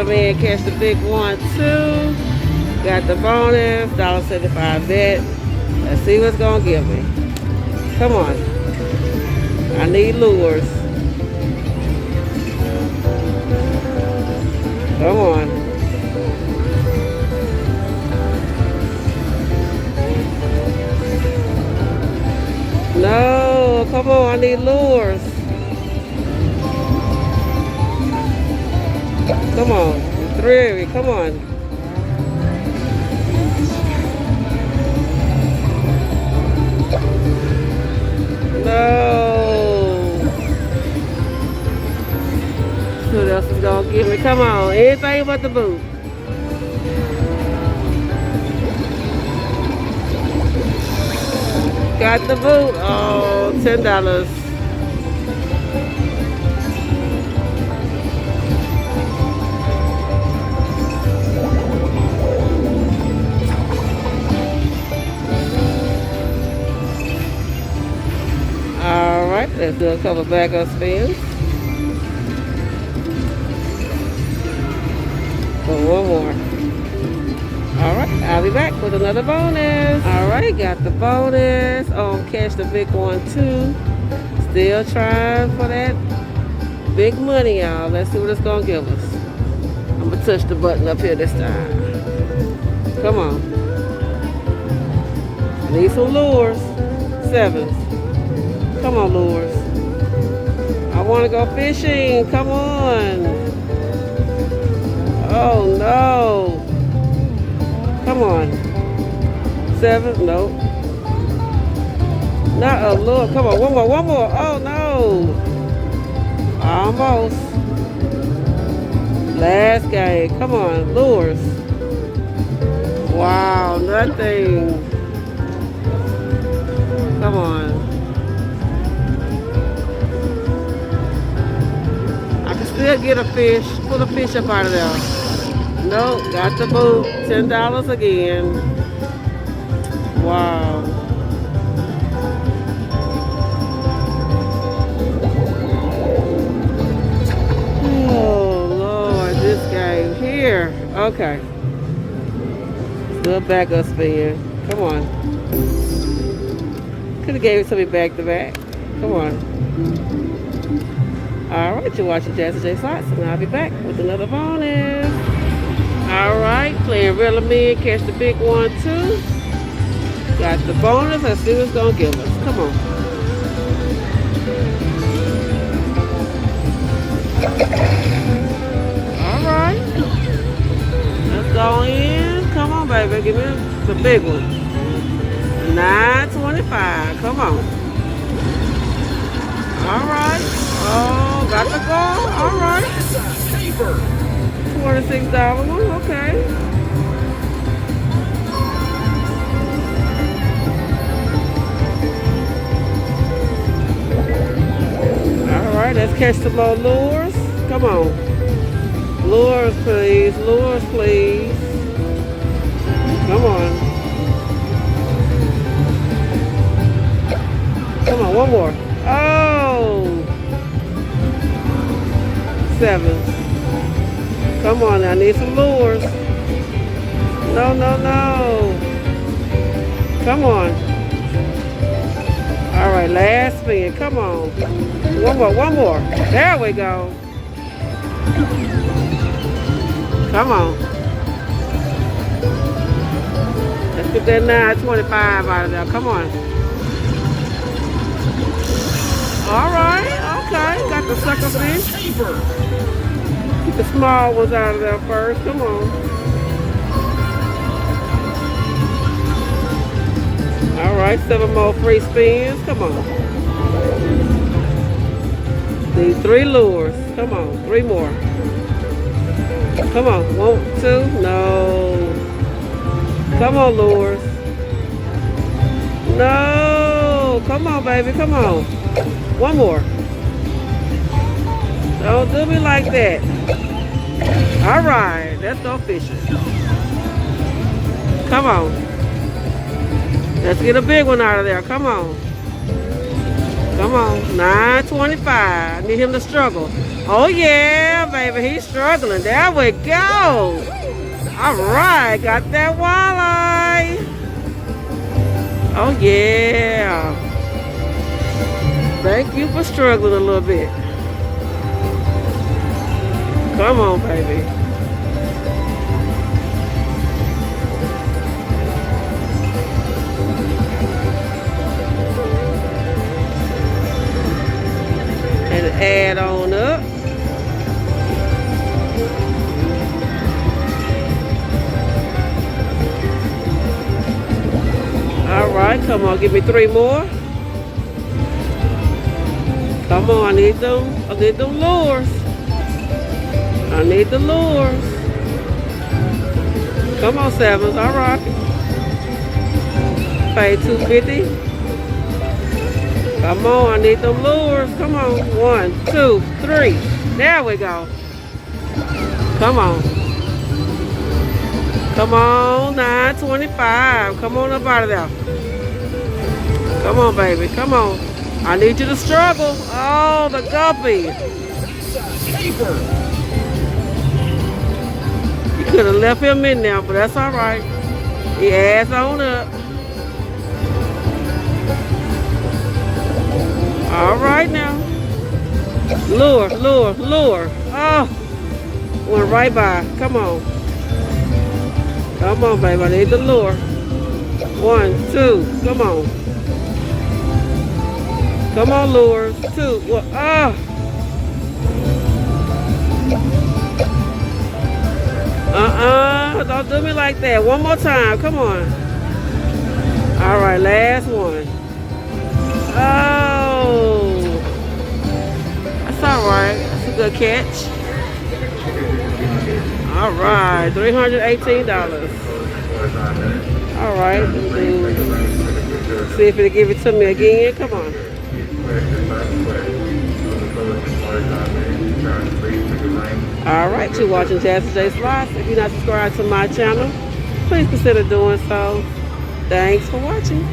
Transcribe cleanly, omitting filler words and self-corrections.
reel them in, catch the big one, too. Got the bonus, $1.75 bet. Let's see what's gonna give me. Come on. I need lures. Come on. No, come on, I need lures. Come on, three, come on. No. What else is gonna give me? Come on, anything but the boot. Got the boot. Oh, $10. All right, let's do a couple backup spins. One more. All right, I'll be back with another bonus. All right, got the bonus on catch the big one too. Still trying for that big money, y'all. Let's see what it's gonna give us. I'm gonna touch the button up here this time. Come on. Need some lures. Sevens. Come on, lures. I wanna go fishing. Come on. Oh no. Come on. Seven, nope. Not a lure. Come on, one more. Oh no. Almost. Last game. Come on, lures. Wow, nothing. Come on. I can still get a fish. Pull a fish up out of there. Nope, got the boot. $10 again. Wow. Oh, Lord, this game here. Okay. Still backup spin. Come on. Could have gave it to me back to back. Come on. All right, you're watching Jazzy J Slots, and I'll be back with another bonus. All right, playing reel them in, catch the big one too. Got the bonus. Let's see what it's gonna give us. Come on. All right, let's go in. Come on, baby, give me the big one. $9.25. Come on. All right. Oh, got the goal. All right. $26 one. Okay. All right. Let's catch some more lures. Come on. Lures, please. Lures, please. Come on. Come on. One more. Oh. Sevens. Come on, I need some lures. No. Come on. All right, last spin. Come on. One more. There we go. Come on. Let's get that $9.25 out of there. Come on. All right, okay. Got the sucker fish. Get the small ones out of there first. Come on. All right, 7 more free spins. Come on. Need 3 lures. Come on, 3 more. Come on, 1, 2, no. Come on, lures. No, come on, baby, come on. 1 more. Don't do me like that. All right, let's go fishing. Come on. Let's get a big one out of there. Come on. Come on, 9.25. Need him to struggle. Oh yeah, baby, he's struggling. There we go. All right, got that walleye. Oh yeah. Thank you for struggling a little bit. Come on, baby. And add on up. All right, come on, give me 3 more. Come on, I need them lures. I need the lures. Come on, sevens, all right. Pay $2.50. Come on, I need them lures. Come on, 1, 2, 3. There we go. Come on. Come on, 9.25. Come on up out of there. Come on, baby, come on. I need you to struggle. Oh, the guppy. You could have left him in there, but that's all right. He adds on up. All right now. Lure, lure, lure. Oh, went right by. Come on. Come on, baby. I need the lure. 1, 2. Come on. Come on, lures. 2. Well, don't do me like that. One more time. Come on. All right, last one. Oh, that's all right. That's a good catch. All right, $318. All right, see if it'll give it to me again. Come on. All right, you're watching Jazzy J Slots. If you're not subscribed to my channel, please consider doing so. Thanks for watching.